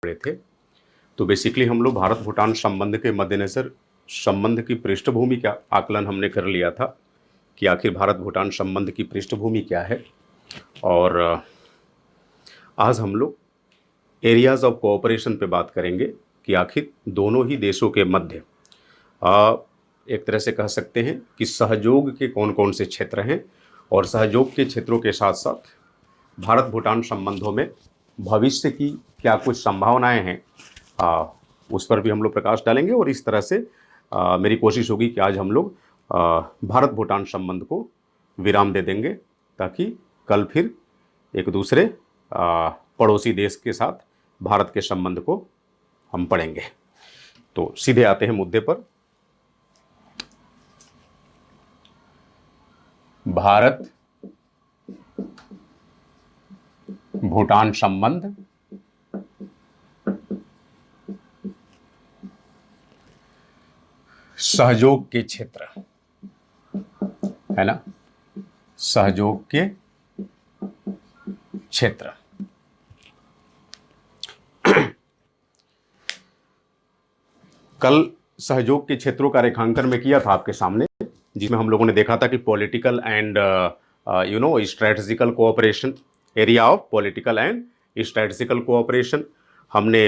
रहे थे। तो बेसिकली हम लोग भारत भूटान संबंध के मद्देनज़र संबंध की पृष्ठभूमि का आकलन हमने कर लिया था कि आखिर भारत भूटान संबंध की पृष्ठभूमि क्या है। और आज हम लोग एरियाज़ ऑफ कोऑपरेशन पे बात करेंगे कि आखिर दोनों ही देशों के मध्य एक तरह से कह सकते हैं कि सहयोग के कौन कौन से क्षेत्र हैं, और सहयोग के क्षेत्रों के साथ साथ भारत भूटान संबंधों में भविष्य की क्या कुछ संभावनाएं हैं, उस पर भी हम लोग प्रकाश डालेंगे। और इस तरह से मेरी कोशिश होगी कि आज हम लोग भारत भूटान संबंध को विराम दे देंगे, ताकि कल फिर एक दूसरे पड़ोसी देश के साथ भारत के संबंध को हम पढ़ेंगे। तो सीधे आते हैं मुद्दे पर। भारत भूटान संबंध सहयोग के क्षेत्र है ना, सहयोग के क्षेत्र। कल सहयोग के क्षेत्रों का रेखांकन में किया था आपके सामने, जिसमें हम लोगों ने देखा था कि political and strategical cooperation, area of political and strategical cooperation. हमने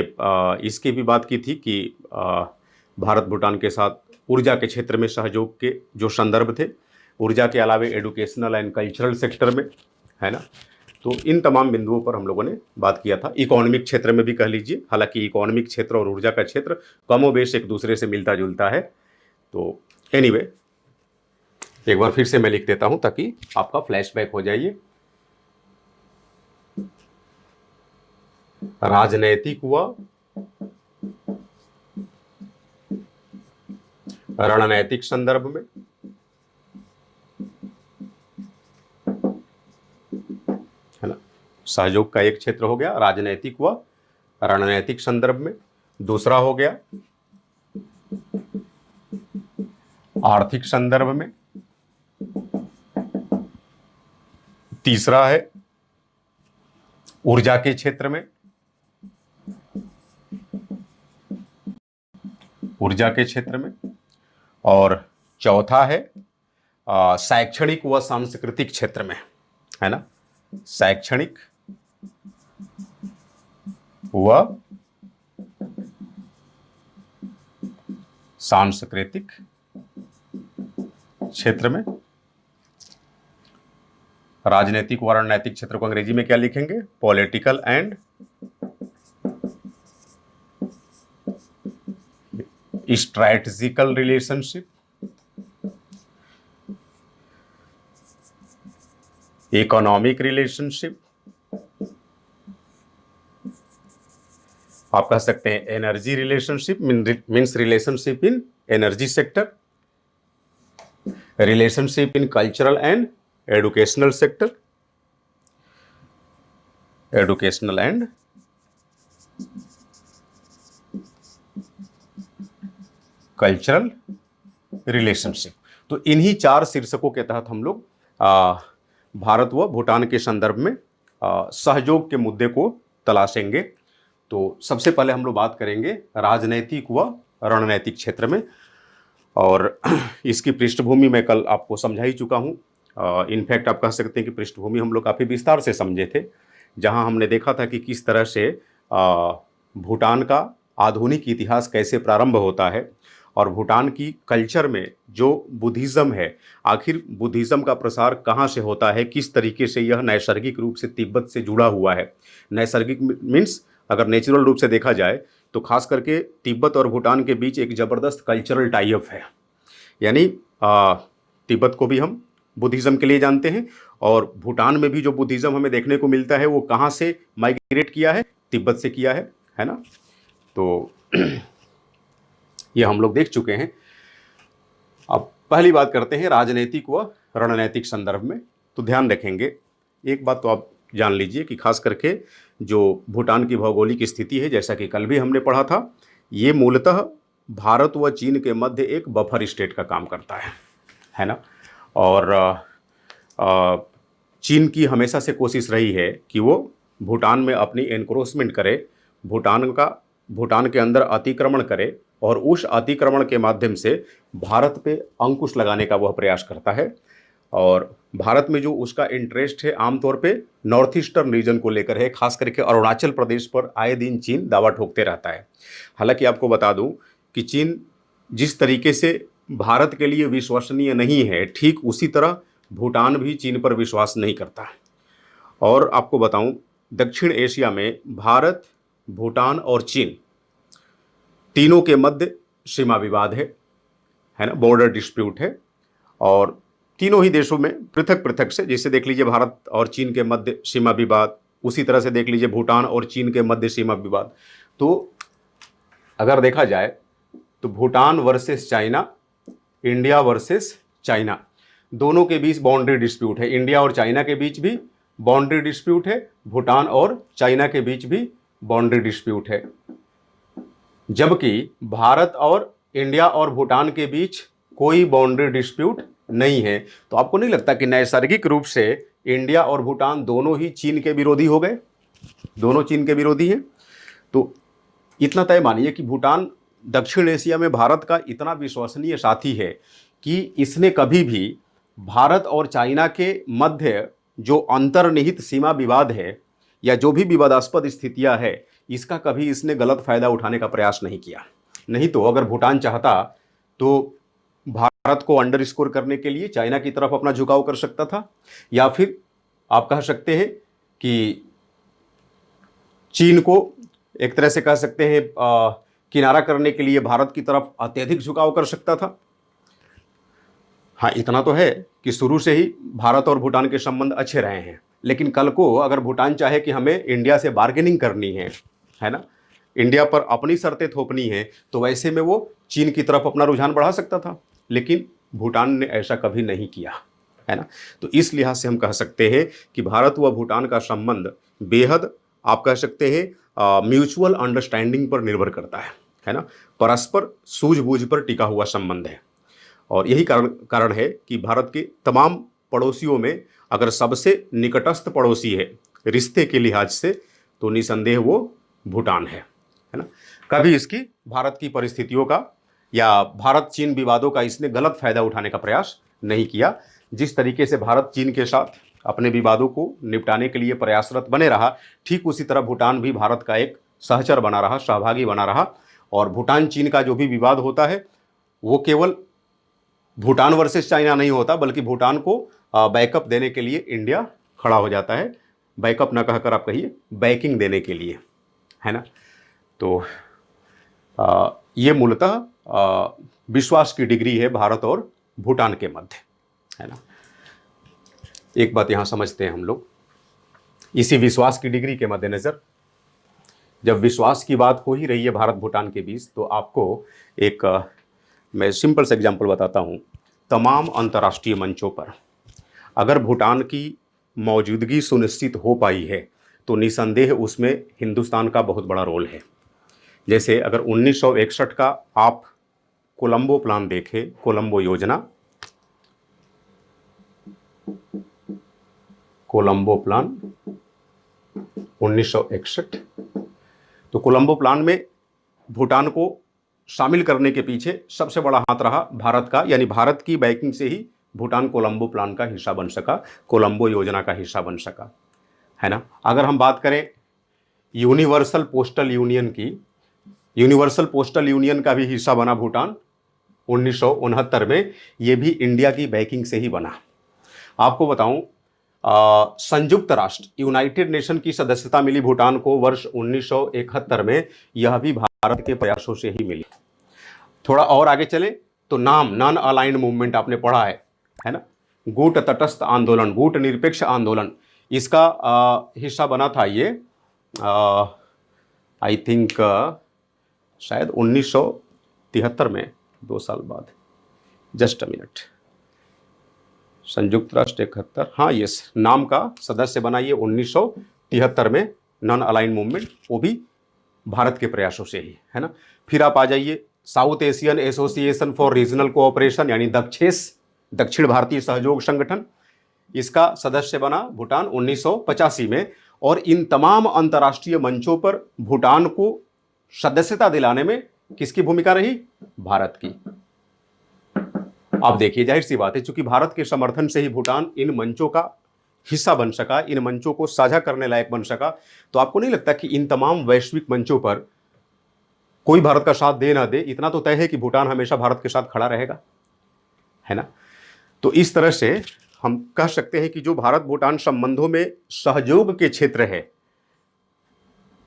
इसकी भी बात की थी कि भारत भूटान के साथ ऊर्जा के क्षेत्र में सहयोग के जो संदर्भ थे, ऊर्जा के अलावे एडुकेशनल एंड कल्चरल सेक्टर में, है ना। तो इन तमाम बिंदुओं पर हम लोगों ने बात किया था। इकोनॉमिक क्षेत्र में भी कह लीजिए, हालांकि इकोनॉमिक क्षेत्र और ऊर्जा का क्षेत्र कमोबेश एक दूसरे से मिलता जुलता है। तो एनीवे, एक बार फिर से मैं लिख देता हूं ताकि आपका फ्लैशबैक हो जाइए। राजनैतिक व रणनैतिक संदर्भ में है ना, सहयोग का एक क्षेत्र हो गया राजनैतिक व रणनैतिक संदर्भ में। दूसरा हो गया आर्थिक संदर्भ में। तीसरा है ऊर्जा के क्षेत्र में, ऊर्जा के क्षेत्र में। और चौथा है शैक्षणिक व सांस्कृतिक क्षेत्र में, है ना, शैक्षणिक व सांस्कृतिक क्षेत्र में। राजनीतिक व रणनैतिक क्षेत्र को अंग्रेजी में क्या लिखेंगे? Political and strategical relationship, economic relationship, आप कह सकते हैं energy relationship, means relationship in energy sector, relationship in cultural and educational sector, educational and cultural relationship. तो इन्हीं चार शीर्षकों के तहत हम लोग भारत व भूटान के संदर्भ में सहयोग के मुद्दे को तलाशेंगे। तो सबसे पहले हम लोग बात करेंगे राजनैतिक व रणनैतिक क्षेत्र में, और इसकी पृष्ठभूमि मैं कल आपको समझा ही चुका हूँ। इनफैक्ट आप कह सकते हैं कि पृष्ठभूमि हम लोग काफ़ी विस्तार से समझे थे, जहाँ हमने देखा था कि किस तरह से भूटान का आधुनिक इतिहास कैसे प्रारंभ होता है, और भूटान की कल्चर में जो बुद्धिज़्म है, आखिर बुद्धिज़्म का प्रसार कहाँ से होता है, किस तरीके से यह नैसर्गिक रूप से तिब्बत से जुड़ा हुआ है। नैसर्गिक मीन्स अगर नेचुरल रूप से देखा जाए तो खास करके तिब्बत और भूटान के बीच एक ज़बरदस्त कल्चरल टाई अप है। यानी तिब्बत को भी हम बुद्धिज़्म के लिए जानते हैं, और भूटान में भी जो बुद्धिज़्म हमें देखने को मिलता है वो कहाँ से माइग्रेट किया है? तिब्बत से किया है ना। तो ये हम लोग देख चुके हैं। अब पहली बात करते हैं राजनीतिक व रणनैतिक संदर्भ में। तो ध्यान रखेंगे, एक बात तो आप जान लीजिए कि खास करके जो भूटान की भौगोलिक स्थिति है, जैसा कि कल भी हमने पढ़ा था, ये मूलतः भारत व चीन के मध्य एक बफर स्टेट का काम करता है ना। और चीन की हमेशा से कोशिश रही है कि वो भूटान में अपनी एनक्रोचमेंट करे, भूटान के अंदर अतिक्रमण करे और उस अतिक्रमण के माध्यम से भारत पे अंकुश लगाने का वह प्रयास करता है। और भारत में जो उसका इंटरेस्ट है आमतौर पे नॉर्थ ईस्टर्न रीजन को लेकर है, खास करके अरुणाचल प्रदेश पर आए दिन चीन दावा ठोकते रहता है। हालांकि आपको बता दूं कि चीन जिस तरीके से भारत के लिए विश्वसनीय नहीं है, ठीक उसी तरह भूटान भी चीन पर विश्वास नहीं करता। और आपको बताऊं, दक्षिण एशिया में भारत, भूटान और चीन तीनों के मध्य सीमा विवाद है ना, बॉर्डर डिस्प्यूट है। और तीनों ही देशों में पृथक पृथक से, जैसे देख लीजिए भारत और चीन के मध्य सीमा विवाद, उसी तरह से देख लीजिए भूटान और चीन के मध्य सीमा विवाद। तो अगर देखा जाए तो Bhutan versus China, India versus China, दोनों के बीच बाउंड्री डिस्प्यूट है। इंडिया और चाइना के बीच भी बाउंड्री डिस्प्यूट है, भूटान और चाइना के बीच भी बाउंड्री डिस्प्यूट है। जबकि भारत और इंडिया और भूटान के बीच कोई बाउंड्री डिस्प्यूट नहीं है। तो आपको नहीं लगता कि नैसर्गिक रूप से इंडिया और भूटान दोनों ही चीन के विरोधी हो गए? दोनों चीन के विरोधी हैं। तो इतना तय मानिए कि भूटान दक्षिण एशिया में भारत का इतना विश्वसनीय साथी है कि इसने कभी भी भारत और चाइना के मध्य जो अंतर्निहित सीमा विवाद है या जो भी विवादास्पद स्थितियां है, इसका कभी इसने गलत फायदा उठाने का प्रयास नहीं किया। नहीं तो अगर भूटान चाहता तो भारत को अंडर स्कोर करने के लिए चाइना की तरफ अपना झुकाव कर सकता था, या फिर आप कह सकते हैं कि चीन को एक तरह से कह सकते हैं किनारा करने के लिए भारत की तरफ अत्यधिक झुकाव कर सकता था। हाँ, इतना तो है कि शुरू से ही भारत और भूटान के संबंध अच्छे रहे हैं, लेकिन कल को अगर भूटान चाहे कि हमें इंडिया से बार्गेनिंग करनी है ना, इंडिया पर अपनी शर्तें थोपनी है, तो वैसे में वो चीन की तरफ अपना रुझान बढ़ा सकता था। लेकिन भूटान ने ऐसा कभी नहीं किया, है ना। तो इस लिहाज से हम कह सकते हैं कि भारत व भूटान का संबंध बेहद, आप कह सकते हैं म्यूचुअल अंडरस्टैंडिंग पर निर्भर करता है ना, परस्पर सूझबूझ पर टिका हुआ संबंध है। और यही कारण है कि भारत के तमाम पड़ोसियों में अगर सबसे निकटस्थ पड़ोसी है रिश्ते के लिहाज से, तो निसंदेह वो भूटान है ना। कभी इसकी भारत की परिस्थितियों का या भारत चीन विवादों का इसने गलत फायदा उठाने का प्रयास नहीं किया। जिस तरीके से भारत चीन के साथ अपने विवादों को निपटाने के लिए प्रयासरत बने रहा, ठीक उसी तरह भूटान भी भारत का एक सहचर बना रहा, सहभागी बना रहा। और भूटान चीन का जो भी विवाद होता है वो केवल भूटान वर्सेस चाइना नहीं होता, बल्कि भूटान को बैकअप देने के लिए इंडिया खड़ा हो जाता है। बैकअप ना कहकर आप कहिए बैकिंग देने के लिए, है ना। तो ये मूलतः विश्वास की डिग्री है भारत और भूटान के मध्य, है ना। एक बात यहाँ समझते हैं हम लोग, इसी विश्वास की डिग्री के मद्देनज़र जब विश्वास की बात हो ही रही है भारत भूटान के बीच, तो आपको एक मैं सिंपल सा एग्जांपल बताता हूँ। तमाम अंतर्राष्ट्रीय मंचों पर अगर भूटान की मौजूदगी सुनिश्चित हो पाई है, तो निसंदेह उसमें हिंदुस्तान का बहुत बड़ा रोल है। जैसे अगर 1961 का आप कोलंबो प्लान देखें, कोलंबो योजना, कोलंबो प्लान 1961, तो कोलंबो प्लान में भूटान को शामिल करने के पीछे सबसे बड़ा हाथ रहा भारत का, यानी भारत की बैकिंग से ही भूटान कोलंबो प्लान का हिस्सा बन सका, कोलंबो योजना का हिस्सा बन सका, है ना। अगर हम बात करें यूनिवर्सल पोस्टल यूनियन की, यूनिवर्सल पोस्टल यूनियन का भी हिस्सा बना भूटान 1969 में, ये भी इंडिया की बैकिंग से ही बना। आपको बताऊं, संयुक्त राष्ट्र यूनाइटेड नेशन की सदस्यता मिली भूटान को वर्ष 1971 में, यह भी भारत के प्रयासों से ही मिली। थोड़ा और आगे चले तो नाम नॉन अलाइंड मूवमेंट आपने पढ़ा है ना, गुट तटस्थ आंदोलन, गुट निरपेक्ष आंदोलन, इसका हिस्सा बना था ये आई थिंक शायद 1973 में, 2 साल बाद, जस्ट अ मिनट, संयुक्त राष्ट्र 71, हाँ यस, नाम का सदस्य बना ये 1973 में, नॉन अलाइन मूवमेंट, वो भी भारत के प्रयासों से ही, है ना। फिर आप आ जाइए south Asian association for regional cooperation, यानी दक्षेस, दक्षिण भारतीय सहयोग संगठन, इसका सदस्य बना भूटान 1985 में, और इन तमाम अंतर्राष्ट्रीय मंचों पर भूटान को सदस्यता दिलाने में किसकी भूमिका रही? भारत की। आप देखिए, जाहिर सी बात है, चूंकि भारत के समर्थन से ही भूटान इन मंचों का हिस्सा बन सका, इन मंचों को साझा करने लायक बन सका। तो आपको नहीं लगता कि इन तमाम वैश्विक मंचों पर कोई भारत का साथ दे ना दे, इतना तो तय है कि भूटान हमेशा भारत के साथ खड़ा रहेगा, है ना? तो इस तरह से हम कह सकते हैं कि जो भारत भूटान संबंधों में सहयोग के क्षेत्र है,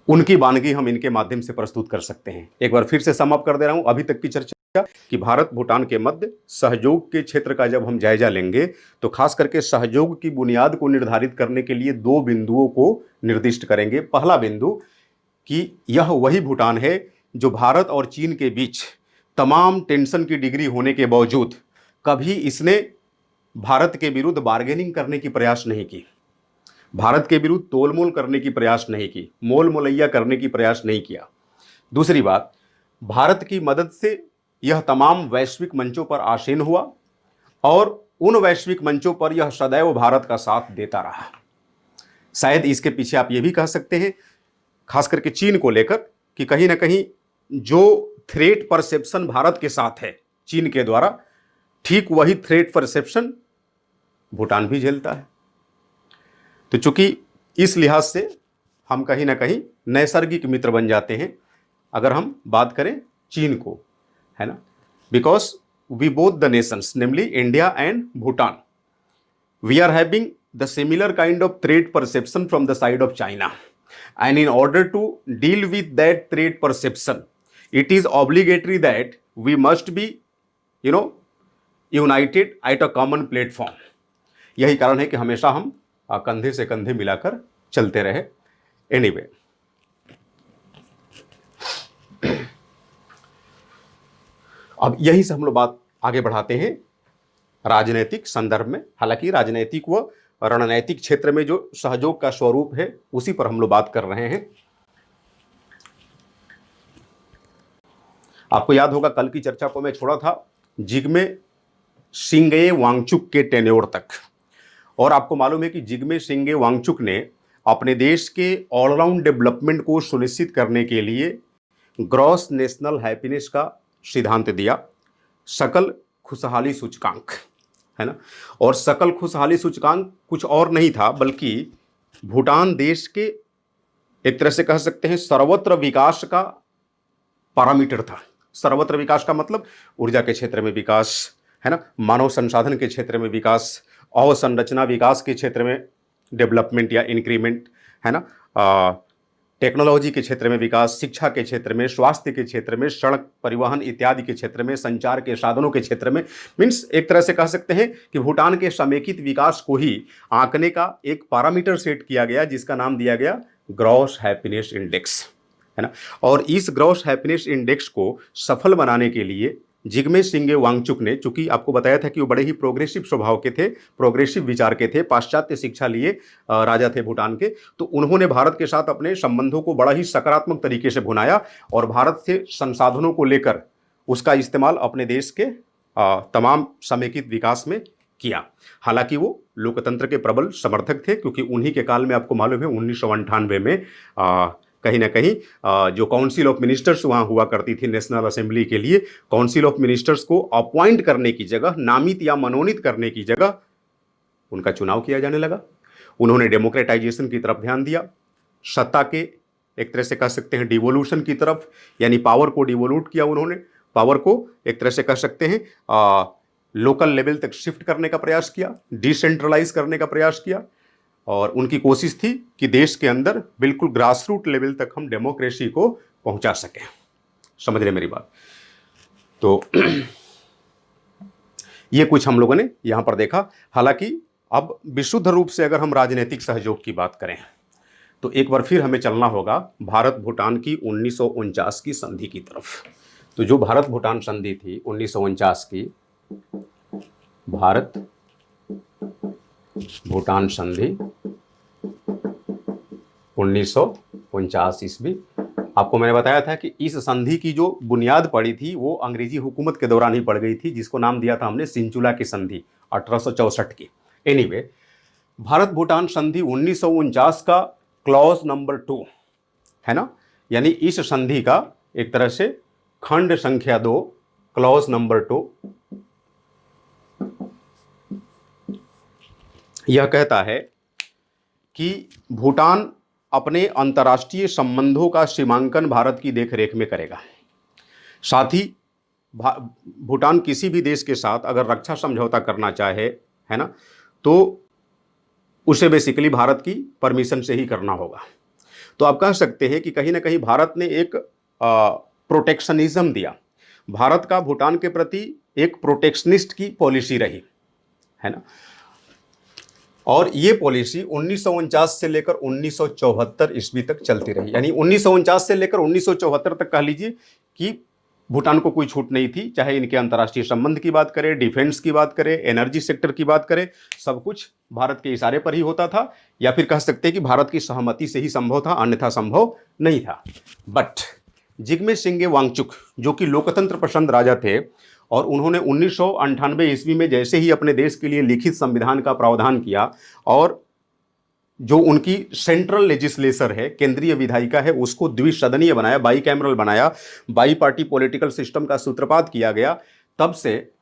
उनकी वानगी हम इनके माध्यम से प्रस्तुत कर सकते हैं। एक बार फिर से समाप्त कर दे रहा हूं अभी तक की चर्चा कि भारत भूटान के मध्य सहयोग के क्षेत्र का जब हम जायजा लेंगे तो खास करके सहयोग की बुनियाद को निर्धारित करने के लिए दो बिंदुओं को निर्दिष्ट करेंगे। पहला बिंदु कि यह वही भूटान है जो भारत और चीन के बीच तमाम टेंशन की डिग्री होने के बावजूद कभी इसने भारत के विरुद्ध बार्गेनिंग करने की प्रयास नहीं की, भारत के विरुद्ध तोलमोल करने की प्रयास नहीं की, मोल मोलैया करने की प्रयास नहीं किया। दूसरी बात, भारत की मदद से यह तमाम वैश्विक मंचों पर आसीन हुआ और उन वैश्विक मंचों पर यह सदैव भारत का साथ देता रहा। शायद इसके पीछे आप ये भी कह सकते हैं, खास करके चीन को लेकर, कि कहीं ना कहीं जो थ्रेट परसेप्शन भारत के साथ है चीन के द्वारा, ठीक वही थ्रेट परसेप्शन भूटान भी झेलता है। तो चूंकि इस लिहाज से हम कहीं ना कहीं नैसर्गिक मित्र बन जाते हैं अगर हम बात करें चीन को, है ना? Because we both the nations, namely India and Bhutan, we are having the similar kind of threat perception from the side of China, and in order to deal with that threat perception, it is obligatory that we must be, united at a common platform. यही कारण है कि हमेशा हम कंधे से कंधे मिलाकर चलते रहे। एनीवे, अब यही से हम लोग बात आगे बढ़ाते हैं राजनीतिक संदर्भ में। हालांकि राजनीतिक व रणनैतिक क्षेत्र में जो सहयोग का स्वरूप है उसी पर हम लोग बात कर रहे हैं। आपको याद होगा कल की चर्चा को मैं छोड़ा था जिग्मे शिंगे वांगचुक के टेन्योर तक, और आपको मालूम है कि जिग्मे शिंगे वांगचुक ने अपने देश के ऑलराउंड डेवलपमेंट को सुनिश्चित करने के लिए ग्रॉस नेशनल हैप्पीनेस का सिद्धांत दिया, सकल खुशहाली सूचकांक, है ना? और सकल खुशहाली सूचकांक कुछ और नहीं था बल्कि भूटान देश के एक तरह से कह सकते हैं सर्वत्र विकास का पैरामीटर था। सर्वत्र विकास का मतलब ऊर्जा के क्षेत्र में विकास, है ना, मानव संसाधन के क्षेत्र में विकास, अवसंरचना विकास के क्षेत्र में डेवलपमेंट या इंक्रीमेंट, है ना, टेक्नोलॉजी के क्षेत्र में विकास, शिक्षा के क्षेत्र में, स्वास्थ्य के क्षेत्र में, सड़क परिवहन इत्यादि के क्षेत्र में, संचार के साधनों के क्षेत्र में। मीन्स एक तरह से कह सकते हैं कि भूटान के समेकित विकास को ही आंकने का एक पैरामीटर सेट किया गया जिसका नाम दिया गया ग्रॉस हैप्पीनेस इंडेक्स, है ना। और इस ग्रॉस हैप्पीनेस इंडेक्स को सफल बनाने के लिए जिग्मे शिंगे वांगचुक ने, चूंकि आपको बताया था कि वो बड़े ही प्रोग्रेसिव स्वभाव के थे, प्रोग्रेसिव विचार के थे, पाश्चात्य शिक्षा लिए राजा थे भूटान के, तो उन्होंने भारत के साथ अपने संबंधों को बड़ा ही सकारात्मक तरीके से भुनाया और भारत से संसाधनों को लेकर उसका इस्तेमाल अपने देश के तमाम समेकित विकास में किया। हालांकि वो लोकतंत्र के प्रबल समर्थक थे क्योंकि उन्हीं के काल में आपको मालूम है 1998 में कहीं ना कहीं जो काउंसिल ऑफ मिनिस्टर्स वहाँ हुआ करती थी नेशनल असेंबली के लिए, काउंसिल ऑफ मिनिस्टर्स को अपॉइंट करने की जगह, नामित या मनोनीत करने की जगह उनका चुनाव किया जाने लगा। उन्होंने डेमोक्रेटाइजेशन की तरफ ध्यान दिया, सत्ता के एक तरह से कह सकते हैं डिवोल्यूशन की तरफ, यानी पावर को डिवोल्यूट किया उन्होंने, पावर को एक तरह से कह सकते हैं लोकल लेवल तक शिफ्ट करने का प्रयास किया, डिसेंट्रलाइज करने का प्रयास किया, और उनकी कोशिश थी कि देश के अंदर बिल्कुल ग्रास रूट लेवल तक हम डेमोक्रेसी को पहुंचा सकें। समझ रहे मेरी बात? तो ये कुछ हम लोगों ने यहां पर देखा। हालांकि अब विशुद्ध रूप से अगर हम राजनीतिक सहयोग की बात करें तो एक बार फिर हमें चलना होगा भारत भूटान की 1949 की संधि की तरफ। तो जो भारत भूटान संधि थी 1949 की, भारत भूटान संधि 1949 ईस्वी, आपको मैंने बताया था कि इस संधि की जो बुनियाद पड़ी थी वो अंग्रेजी हुकूमत के दौरान ही पड़ गई थी, जिसको नाम दिया था हमने सिंचुला की संधि 1864 की। एनीवे, भारत भूटान संधि 1949 का क्लॉज नंबर 2, है ना, यानी इस संधि का एक तरह से खंड संख्या 2, क्लॉज नंबर 2, यह कहता है कि भूटान अपने अंतर्राष्ट्रीय संबंधों का सीमांकन भारत की देखरेख में करेगा। साथ ही भूटान किसी भी देश के साथ अगर रक्षा समझौता करना चाहे, है ना, तो उसे बेसिकली भारत की परमिशन से ही करना होगा। तो आप कह सकते हैं कि कहीं ना कहीं भारत ने एक प्रोटेक्शनिज्म दिया। भारत का भूटान के प्रति एक प्रोटेक्शनिस्ट की पॉलिसी रही, है ना, और ये पॉलिसी 1949 से लेकर 1974 ईस्वी तक चलती रही। यानी 1949 से लेकर 1974 तक कह लीजिए कि भूटान को कोई छूट नहीं थी, चाहे इनके अंतर्राष्ट्रीय संबंध की बात करें, डिफेंस की बात करें, एनर्जी सेक्टर की बात करें, सब कुछ भारत के इशारे पर ही होता था, या फिर कह सकते हैं कि भारत की सहमति से ही संभव था, अन्यथा संभव नहीं था। बट जिग्मे सिंगे वांगचुक, जो कि लोकतंत्र पसंद राजा थे, और उन्होंने 1998 ईस्वी में जैसे ही अपने देश के लिए लिखित संविधान का प्रावधान किया, और जो उनकी सेंट्रल लेजिस्लेचर है, केंद्रीय विधायिका है, उसको द्विसदनीय बनाया, बाई कैमरल बनाया, बाई पार्टी पॉलिटिकल सिस्टम का सूत्रपात किया गया, तब से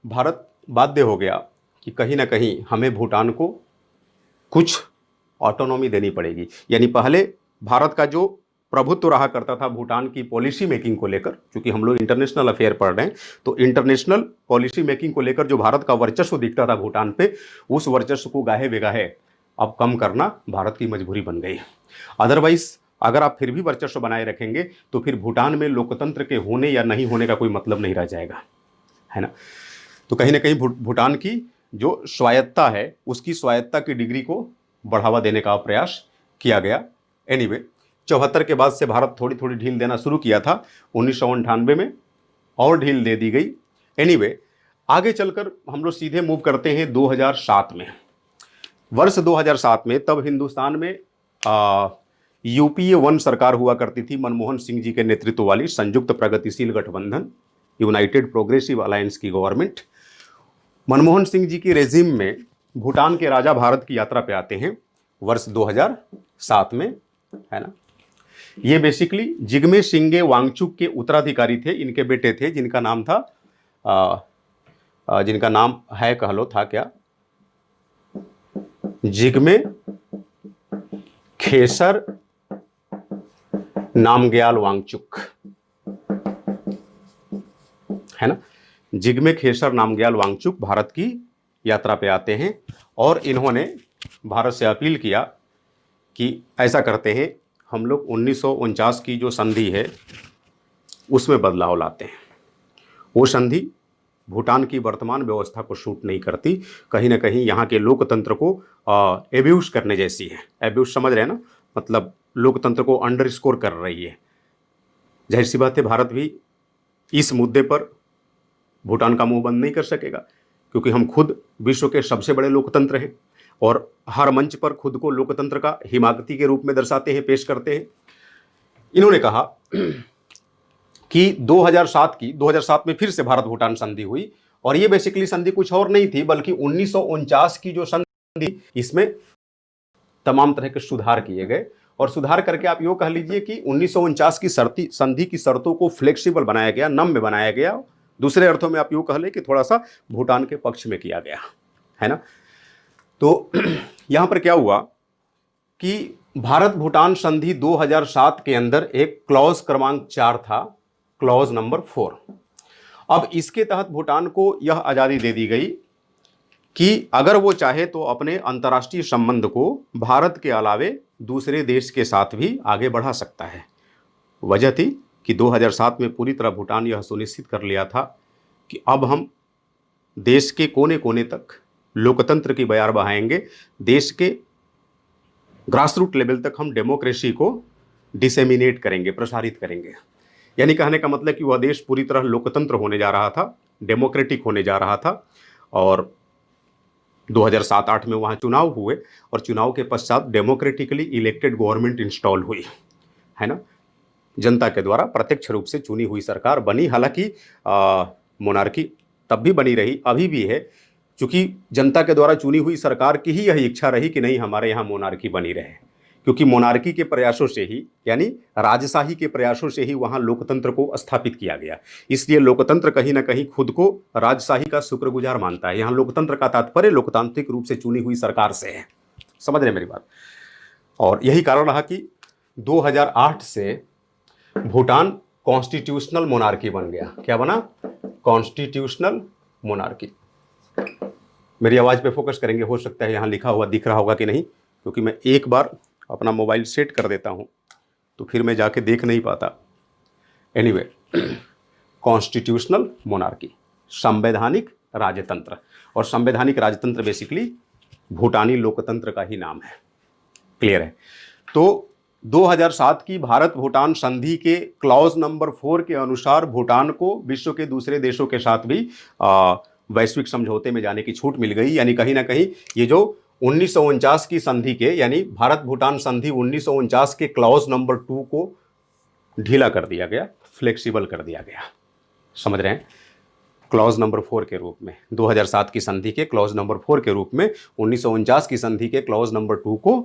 भारत बाध्य हो गया कि कहीं ना कहीं हमें भूटान को कुछ ऑटोनॉमी देनी पड़ेगी। यानी पहले भारत का जो प्रभुत्व रहा करता था भूटान की पॉलिसी मेकिंग को लेकर, क्योंकि हम लोग इंटरनेशनल अफेयर पढ़ रहे हैं, तो इंटरनेशनल पॉलिसी मेकिंग को लेकर जो भारत का वर्चस्व दिखता था भूटान पे, उस वर्चस्व को गाहे बेगाहे अब कम करना भारत की मजबूरी बन गई। अदरवाइज अगर आप फिर भी वर्चस्व बनाए रखेंगे तो फिर भूटान में लोकतंत्र के होने या नहीं होने का कोई मतलब नहीं रह जाएगा, है ना। तो कहीं ना कहीं भूटान की जो स्वायत्ता है, उसकी स्वायत्ता की डिग्री को बढ़ावा देने का प्रयास किया गया। एनीवे 74 के बाद से भारत थोड़ी थोड़ी ढील देना शुरू किया था, 1998 में और ढील दे दी गई। एनीवे आगे चलकर हम लोग सीधे मूव करते हैं 2007 में। वर्ष 2007 में तब हिंदुस्तान में यूपीए 1 सरकार हुआ करती थी, मनमोहन सिंह जी के नेतृत्व वाली संयुक्त प्रगतिशील गठबंधन, यूनाइटेड प्रोग्रेसिव अलायंस की गवर्नमेंट। मनमोहन सिंह जी की रेजिम में भूटान के राजा भारत की यात्रा पे आते हैं वर्ष 2007 में, है ना। ये बेसिकली जिग्मे सिंगे वांगचुक के उत्तराधिकारी थे, इनके बेटे थे, जिनका नाम था जिनका नाम है कह लो था क्या, जिग्मे खेसर नामग्याल वांगचुक, है ना। जिग्मे खेसर नामग्याल वांगचुक भारत की यात्रा पे आते हैं और इन्होंने भारत से अपील किया कि ऐसा करते हैं, हम लोग 1949 की जो संधि है उसमें बदलाव लाते हैं। वो संधि भूटान की वर्तमान व्यवस्था को सूट नहीं करती, कहीं ना कहीं यहाँ के लोकतंत्र को एब्यूज करने जैसी है। एब्यूज समझ रहे हैं ना, मतलब लोकतंत्र को अंडरस्कोर कर रही है। जाहिर सी बात है भारत भी इस मुद्दे पर भूटान का मुंह बंद नहीं कर सकेगा, क्योंकि हम खुद विश्व के सबसे बड़े लोकतंत्र हैं और हर मंच पर खुद को लोकतंत्र का हिमागती के रूप में दर्शाते हैं, पेश करते हैं। इन्होंने कहा कि 2007 में फिर से भारत भूटान संधि हुई, और ये बेसिकली संधि कुछ और नहीं थी बल्कि 1949 की जो संधि, इसमें तमाम तरह के सुधार किए गए। और सुधार करके आप यूँ कह लीजिए कि 1949 की संधि की शर्तों को फ्लेक्सिबल बनाया गया, नम्य बनाया गया। दूसरे अर्थों में आप यूँ कह लें कि थोड़ा सा भूटान के पक्ष में किया गया, है ना। तो यहाँ पर क्या हुआ कि भारत भूटान संधि 2007 के अंदर एक क्लॉज क्रमांक 4 था, क्लॉज नंबर 4। अब इसके तहत भूटान को यह आज़ादी दे दी गई कि अगर वो चाहे तो अपने अंतर्राष्ट्रीय संबंध को भारत के अलावे दूसरे देश के साथ भी आगे बढ़ा सकता है। वजह थी कि 2007 में पूरी तरह भूटान यह सुनिश्चित कर लिया था कि अब हम देश के कोने कोने तक लोकतंत्र की बयार बहाएंगे, देश के ग्रासरूट लेवल तक हम डेमोक्रेसी को डिसेमिनेट करेंगे, प्रसारित करेंगे। यानी कहने का मतलब कि वह देश पूरी तरह लोकतंत्र होने जा रहा था, डेमोक्रेटिक होने जा रहा था। और 2007-8 में वहाँ चुनाव हुए और चुनाव के पश्चात डेमोक्रेटिकली इलेक्टेड गवर्नमेंट इंस्टॉल हुई, है ना। जनता के द्वारा प्रत्यक्ष रूप से चुनी हुई सरकार बनी। हालांकि मोनार्की तब भी बनी रही, अभी भी है, क्योंकि जनता के द्वारा चुनी हुई सरकार की ही यही इच्छा रही कि नहीं, हमारे यहाँ मोनार्की बनी रहे, क्योंकि मोनार्की के प्रयासों से ही, यानी राजशाही के प्रयासों से ही वहां लोकतंत्र को स्थापित किया गया। इसलिए लोकतंत्र कहीं ना कहीं खुद को राजशाही का शुक्रगुजार मानता है। यहां लोकतंत्र का तात्पर्य लोकतांत्रिक रूप से चुनी हुई सरकार से है। समझ रहे हैं मेरी बात? और यही कारण रहा कि 2008 से भूटान कॉन्स्टिट्यूशनल मोनार्की बन गया। क्या बना? Constitutional monarchy. मेरी आवाज पे फोकस करेंगे, हो सकता है यहां लिखा हुआ दिख रहा होगा कि नहीं, क्योंकि मैं एक बार अपना मोबाइल सेट कर देता हूं तो फिर मैं जाके देख नहीं पाता। एनीवे, कॉन्स्टिट्यूशनल मोनार्की, संवैधानिक राजतंत्र। और संवैधानिक राजतंत्र बेसिकली भूटानी लोकतंत्र का ही नाम है। क्लियर है? तो 2007 की भारत भूटान संधि के क्लॉज नंबर 4 के अनुसार भूटान को विश्व के दूसरे देशों के साथ भी वैश्विक समझौते में जाने की छूट मिल गई। यानी कहीं ना कहीं ये जो 1949 की संधि के, यानी भारत भूटान संधि 1949 के क्लॉज नंबर 2 को ढीला कर दिया गया, फ्लेक्सिबल कर दिया गया। समझ रहे हैं? क्लॉज नंबर 4 के रूप में 2007 की संधि के क्लॉज नंबर 4 के रूप में 1949 की संधि के क्लॉज नंबर 2 को